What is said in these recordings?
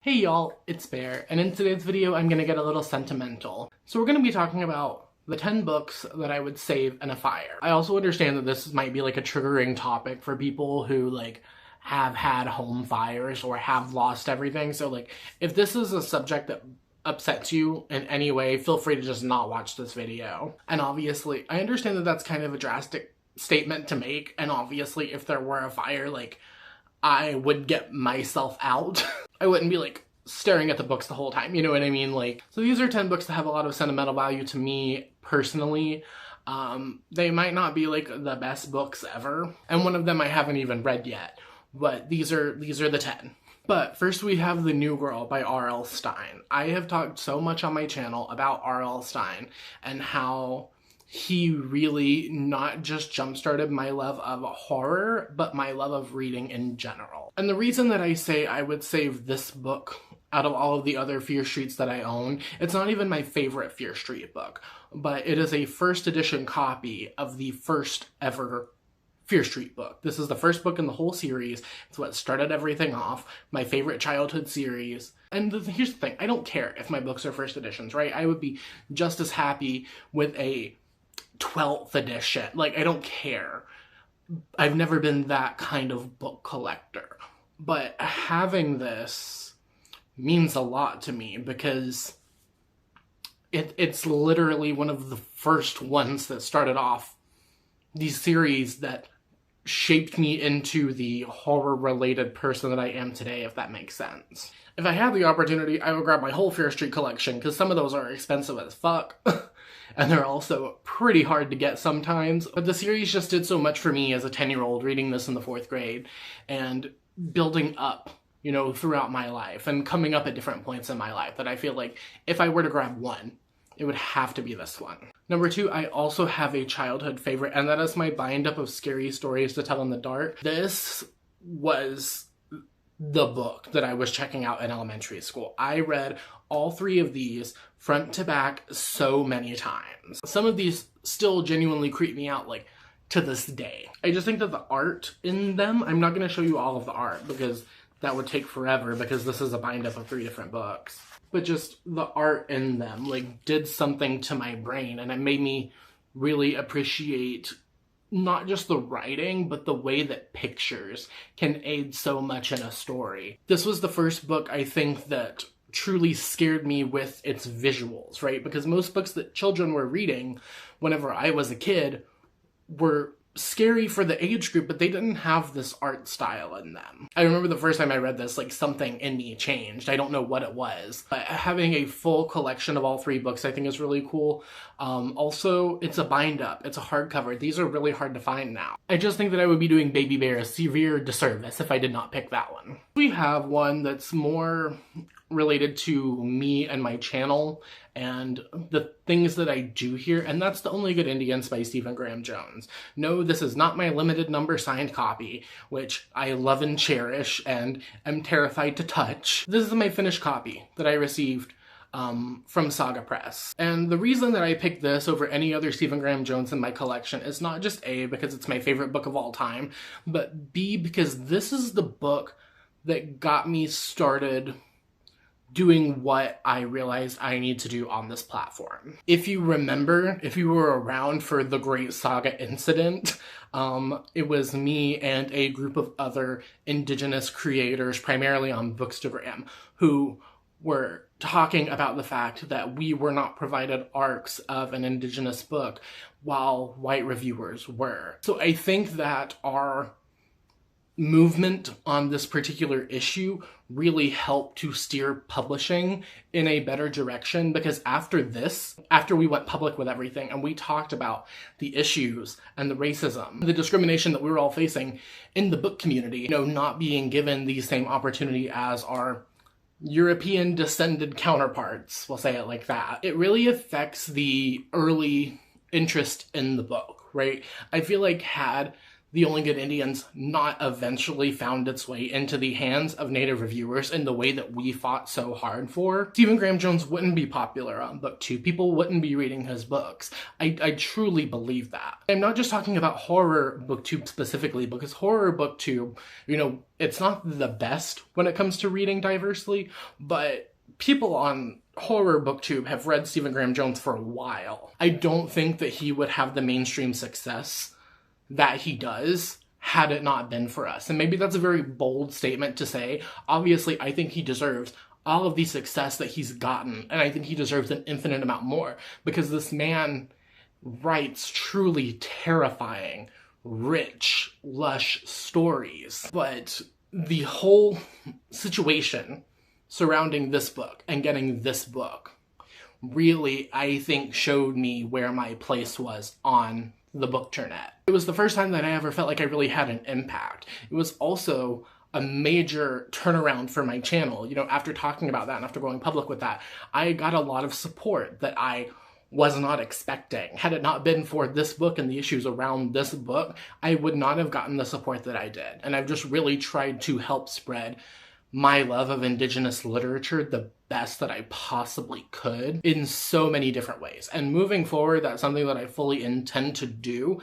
Hey y'all, it's Bear, and in today's video I'm gonna get a little sentimental. So we're gonna be talking about the 10 books that I would save in a fire. I also understand that this might be like a triggering topic for people who have had home fires or have lost everything. So if this is a subject that upsets you in any way, feel free to just not watch this video. And obviously, I understand that that's kind of a drastic statement to make, and obviously if there were a fire, I would get myself out. I wouldn't be staring at the books the whole time, you know what I mean? So these are 10 books that have a lot of sentimental value to me personally. They might not be the best books ever, and one of them I haven't even read yet, but these are the 10. But first we have The New Girl by R.L. Stine. I have talked so much on my channel about R.L. Stine and how he really not just jump-started my love of horror, but my love of reading in general. And the reason that I say I would save this book out of all of the other Fear Streets that I own, it's not even my favorite Fear Street book, but it is a first edition copy of the first ever Fear Street book. This is the first book in the whole series. It's what started everything off, my favorite childhood series. And here's the thing, I don't care if my books are first editions, right? I would be just as happy with a 12th edition. I don't care. I've never been that kind of book collector. But having this means a lot to me because it's literally one of the first ones that started off these series that shaped me into the horror-related person that I am today, if that makes sense. If I had the opportunity, I would grab my whole Fear Street collection, because some of those are expensive as fuck. And they're also pretty hard to get sometimes. But the series just did so much for me as a 10-year-old reading this in the 4th grade and building up, you know, throughout my life and coming up at different points in my life that I feel like if I were to grab one, it would have to be this one. Number 2, I also have a childhood favorite, and that is my bind-up of Scary Stories to Tell in the Dark. This was the book that I was checking out in elementary school. I read all 3 of these front to back so many times. Some of these still genuinely creep me out to this day. I just think that the art in them, I'm not going to show you all of the art because that would take forever because this is a bind-up of 3 different books. But just the art in them did something to my brain, and it made me really appreciate not just the writing, but the way that pictures can aid so much in a story. This was the first book, I think, that truly scared me with its visuals, right? Because most books that children were reading whenever I was a kid were scary for the age group, but they didn't have this art style in them. I remember the first time I read this, something in me changed. I don't know what it was, but having a full collection of all 3 books I think is really cool. Also, it's a bind-up. It's a hardcover. These are really hard to find now. I just think that I would be doing Baby Bear a severe disservice if I did not pick that one. We have one that's more related to me and my channel and the things that I do here, and that's The Only Good Indians by Stephen Graham Jones. No, this is not my limited number signed copy, which I love and cherish and am terrified to touch. This is my finished copy that I received from Saga Press. And the reason that I picked this over any other Stephen Graham Jones in my collection is not just A, because it's my favorite book of all time, but B, because this is the book that got me started doing what I realized I need to do on this platform. If you remember, if you were around for the Great Saga incident, it was me and a group of other indigenous creators, primarily on Bookstagram, who were talking about the fact that we were not provided arcs of an indigenous book while white reviewers were. So I think that our movement on this particular issue really helped to steer publishing in a better direction, because after we went public with everything and we talked about the issues and the racism, the discrimination that we were all facing in the book community, you know, not being given the same opportunity as our European descended counterparts, we'll say it like that, it really affects the early interest in the book, right? I feel like had The Only Good Indians not eventually found its way into the hands of Native reviewers in the way that we fought so hard for, Stephen Graham Jones wouldn't be popular on BookTube. People wouldn't be reading his books. I truly believe that. I'm not just talking about horror BookTube specifically, because horror BookTube, you know, it's not the best when it comes to reading diversely, but people on horror BookTube have read Stephen Graham Jones for a while. I don't think that he would have the mainstream success that he does had it not been for us. And maybe that's a very bold statement to say. Obviously, I think he deserves all of the success that he's gotten, and I think he deserves an infinite amount more, because this man writes truly terrifying, rich, lush stories. But the whole situation surrounding this book and getting this book really, I think, showed me where my place was on the Bookternet. It was the first time that I ever felt like I really had an impact. It was also a major turnaround for my channel. You know, after talking about that and after going public with that, I got a lot of support that I was not expecting. Had it not been for this book and the issues around this book, I would not have gotten the support that I did. And I've just really tried to help spread my love of indigenous literature the best that I possibly could in so many different ways. And moving forward, that's something that I fully intend to do.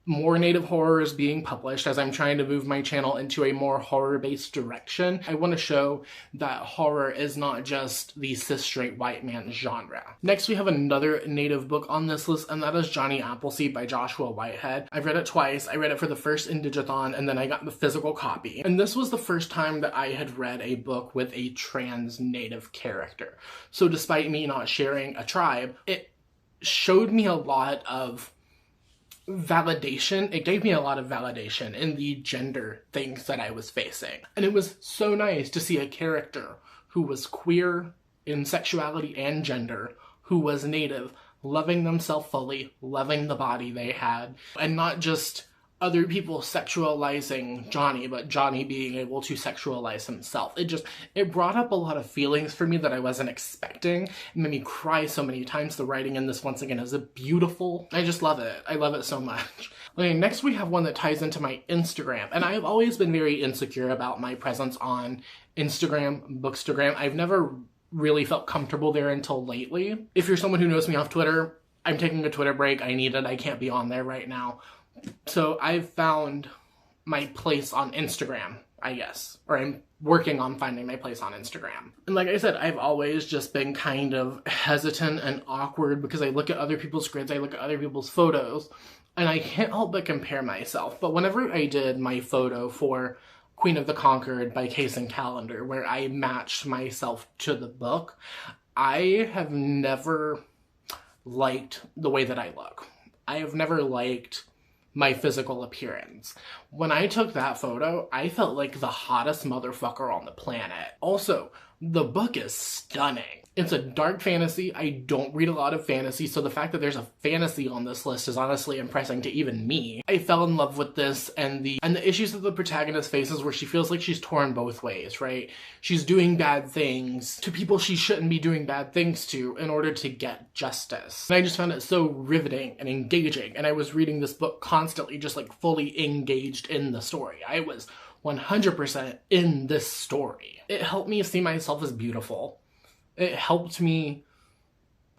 More Native horror is being published as I'm trying to move my channel into a more horror-based direction. I want to show that horror is not just the cis-straight white man genre. Next, we have another Native book on this list, and that is Johnny Appleseed by Joshua Whitehead. I've read it twice. I read it for the first Indigathon, and then I got the physical copy. And this was the first time that I had read a book with a trans Native character. So despite me not sharing a tribe, it showed me a lot of validation. It gave me a lot of validation in the gender things that I was facing. And it was so nice to see a character who was queer in sexuality and gender, who was Native, loving themselves fully, loving the body they had, and not just other people sexualizing Johnny, but Johnny being able to sexualize himself. It brought up a lot of feelings for me that I wasn't expecting. It made me cry so many times. The writing in this, once again, is beautiful. I just love it. I love it so much. Okay, next we have one that ties into my Instagram. And I've always been very insecure about my presence on Instagram, Bookstagram. I've never really felt comfortable there until lately. If you're someone who knows me off Twitter, I'm taking a Twitter break. I need it. I can't be on there right now. So I've found my place on Instagram, I guess. Or I'm working on finding my place on Instagram. And like I said, I've always just been kind of hesitant and awkward because I look at other people's grids, I look at other people's photos, and I can't help but compare myself. But whenever I did my photo for Queen of the Conquered by Case and Calendar, where I matched myself to the book, I have never liked the way that I look. I have never liked my physical appearance. When I took that photo, I felt like the hottest motherfucker on the planet. Also, the book is stunning. It's a dark fantasy. I don't read a lot of fantasy, so the fact that there's a fantasy on this list is honestly impressive to even me. I fell in love with this and the issues that the protagonist faces, where she feels like she's torn both ways, right? She's doing bad things to people she shouldn't be doing bad things to in order to get justice. And I just found it so riveting and engaging, and I was reading this book constantly, just like fully engaged in the story. I was 100% in this story. It helped me see myself as beautiful. It helped me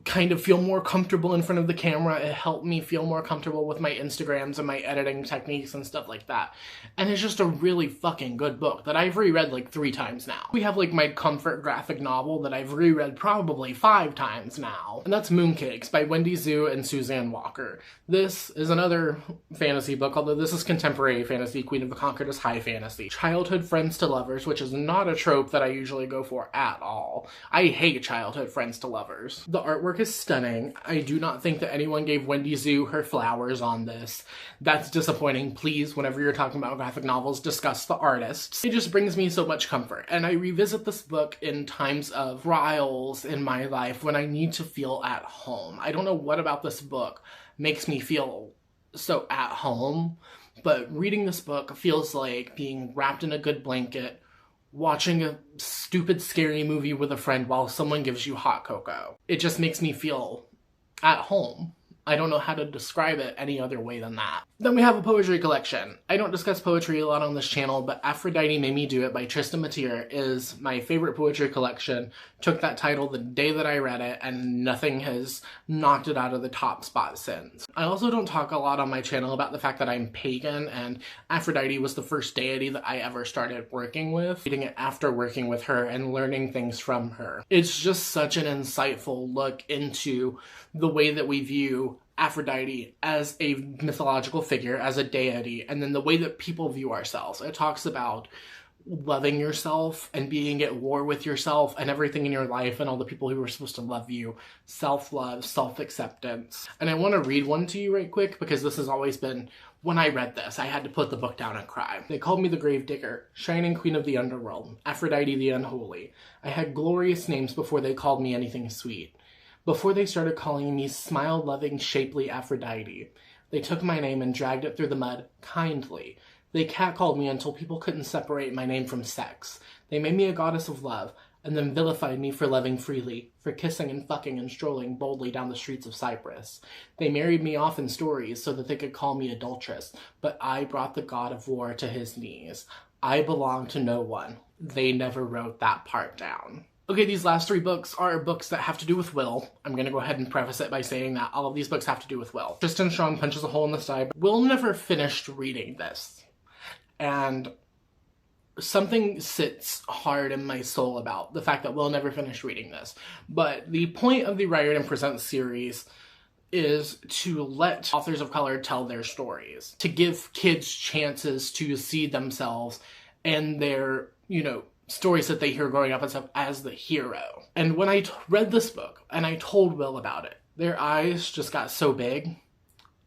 kind of feel more comfortable in front of the camera. It helped me feel more comfortable with my Instagrams and my editing techniques and stuff like that. And it's just a really fucking good book that I've reread like 3 times now. We have like my comfort graphic novel that I've reread probably 5 times now. And that's Mooncakes by Wendy Zhu and Suzanne Walker. This is another fantasy book, although this is contemporary fantasy. Queen of the Conquered is high fantasy. Childhood friends to lovers, which is not a trope that I usually go for at all. I hate childhood friends to lovers. The artwork is stunning. I do not think that anyone gave Wendy Zhu her flowers on this. That's disappointing. Please, whenever you're talking about graphic novels, discuss the artists. It just brings me so much comfort. And I revisit this book in times of trials in my life when I need to feel at home. I don't know what about this book makes me feel so at home, but reading this book feels like being wrapped in a good blanket, watching a stupid scary movie with a friend while someone gives you hot cocoa. It just makes me feel at home. I don't know how to describe it any other way than that. Then we have a poetry collection. I don't discuss poetry a lot on this channel, but Aphrodite Made Me Do It by Tristan Mateer is my favorite poetry collection. Took that title the day that I read it, and nothing has knocked it out of the top spot since. I also don't talk a lot on my channel about the fact that I'm pagan, and Aphrodite was the first deity that I ever started working with, reading it after working with her and learning things from her. It's just such an insightful look into the way that we view Aphrodite as a mythological figure, as a deity, and then the way that people view ourselves. It talks about loving yourself and being at war with yourself and everything in your life and all the people who are supposed to love you. Self-love, self-acceptance. And I want to read one to you right quick because this has always been, when I read this, I had to put the book down and cry. They called me the Gravedigger, shining queen of the underworld, Aphrodite the unholy. I had glorious names before they called me anything sweet. Before they started calling me smile-loving, shapely Aphrodite, they took my name and dragged it through the mud kindly. They catcalled me until people couldn't separate my name from sex. They made me a goddess of love, and then vilified me for loving freely, for kissing and fucking and strolling boldly down the streets of Cyprus. They married me off in stories so that they could call me adulteress, but I brought the god of war to his knees. I belong to no one. They never wrote that part down. Okay, these last three books are books that have to do with Will. I'm going to go ahead and preface it by saying that all of these books have to do with Will. Tristan Strong punches a hole in the side. Will never finished reading this. And something sits hard in my soul about the fact that Will never finished reading this. But the point of the Riordan Presents series is to let authors of color tell their stories. To give kids chances to see themselves and their, stories that they hear growing up and stuff as the hero. And when I read this book and I told Will about it, their eyes just got so big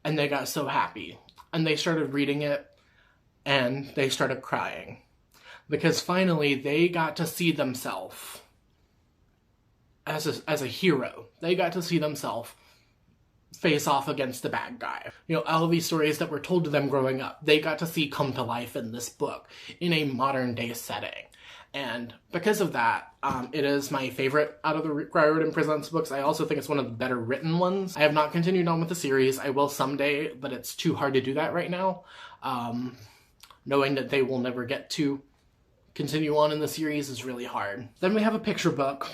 and they got so happy. And they started reading it and they started crying. Because finally they got to see themselves as a hero. They got to see themselves face off against the bad guy. All of these stories that were told to them growing up, they got to see come to life in this book in a modern day setting. And because of that, it is my favorite out of the Riordan Presents books. I also think it's one of the better written ones. I have not continued on with the series. I will someday, but it's too hard to do that right now. Knowing that they will never get to continue on in the series is really hard. Then we have a picture book,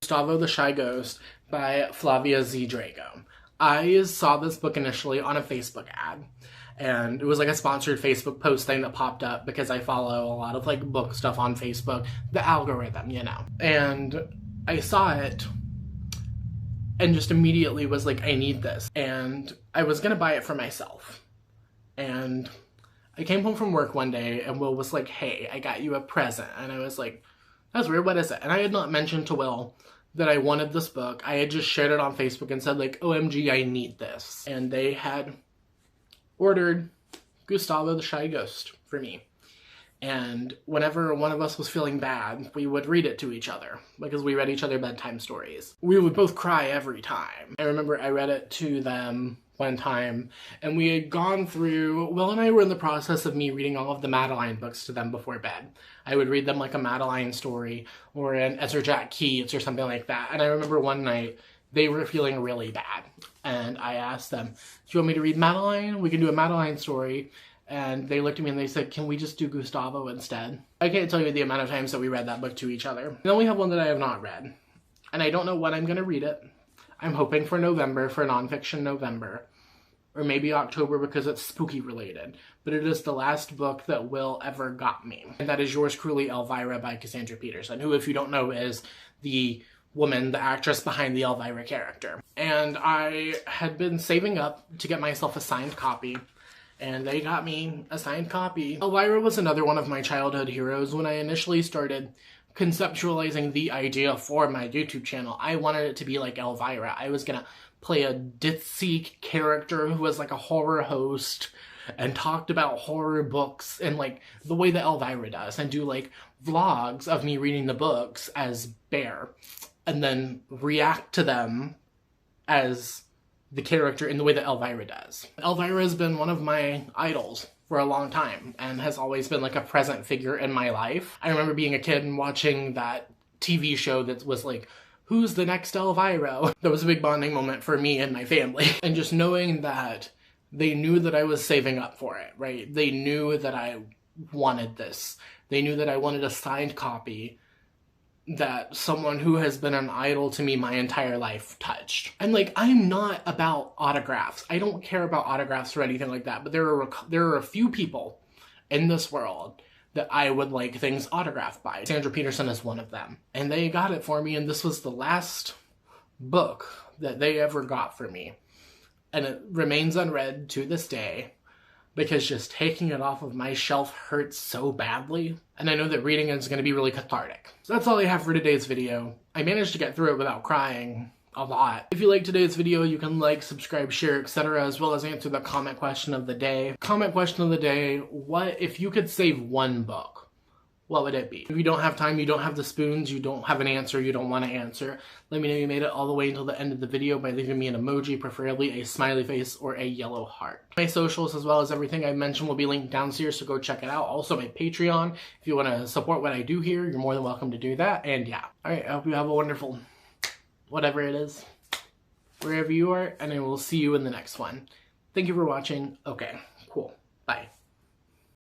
Gustavo the Shy Ghost by Flavia Z. Drago. I saw this book initially on a Facebook ad. And it was like a sponsored Facebook post thing that popped up because I follow a lot of book stuff on Facebook. The algorithm, And I saw it and just immediately was like, I need this. And I was gonna buy it for myself. And I came home from work one day and Will was like, hey, I got you a present. And I was like, that's weird, what is it? And I had not mentioned to Will that I wanted this book. I had just shared it on Facebook and said OMG, I need this. And they had ordered Gustavo the Shy Ghost for me. And whenever one of us was feeling bad, we would read it to each other because we read each other bedtime stories. We would both cry every time. I remember I read it to them one time and we had gone through, Will and I were in the process of me reading all of the Madeline books to them before bed. I would read them a Madeline story or an Ezra Jack Keats or something like that. And I remember one night they were feeling really bad. And I asked them, do you want me to read Madeline? We can do a Madeline story. And they looked at me and they said, can we just do Gustavo instead? I can't tell you the amount of times that we read that book to each other. And then we have one that I have not read. And I don't know when I'm going to read it. I'm hoping for November, for Nonfiction November. Or maybe October because it's spooky related. But it is the last book that Will ever got me. And that is Yours Cruelly, Elvira by Cassandra Peterson, who, if you don't know, is the woman, the actress behind the Elvira character. And I had been saving up to get myself a signed copy, and they got me a signed copy. Elvira was another one of my childhood heroes. When I initially started conceptualizing the idea for my YouTube channel, I wanted it to be like Elvira. I was gonna play a ditzy character who was a horror host and talked about horror books and the way that Elvira does, and do vlogs of me reading the books as Bear, and then react to them as the character in the way that Elvira does. Elvira has been one of my idols for a long time and has always been a present figure in my life. I remember being a kid and watching that TV show that was who's the next Elvira? That was a big bonding moment for me and my family. And just knowing that they knew that I was saving up for it, right? They knew that I wanted this. They knew that I wanted a signed copy that someone who has been an idol to me my entire life touched. And like, I'm not about autographs. I don't care about autographs or anything like that, but there are a few people in this world that I would like things autographed by. Sandra Peterson is one of them. And they got it for me, and this was the last book that they ever got for me. And it remains unread to this day, because just taking it off of my shelf hurts so badly. And I know that reading it is going to be really cathartic. So that's all I have for today's video. I managed to get through it without crying a lot. If you like today's video, you can like, subscribe, share, etc., as well as answer the comment question of the day. Comment question of the day: what if you could save one book? What would it be? If you don't have time, you don't have the spoons, you don't have an answer, you don't want to answer, let me know you made it all the way until the end of the video by leaving me an emoji, preferably a smiley face or a yellow heart. My socials, as well as everything I mentioned, will be linked down here, so go check it out. Also my Patreon, if you want to support what I do here, you're more than welcome to do that. And yeah, alright, I hope you have a wonderful whatever it is, wherever you are, and I will see you in the next one. Thank you for watching. Okay, cool. Bye.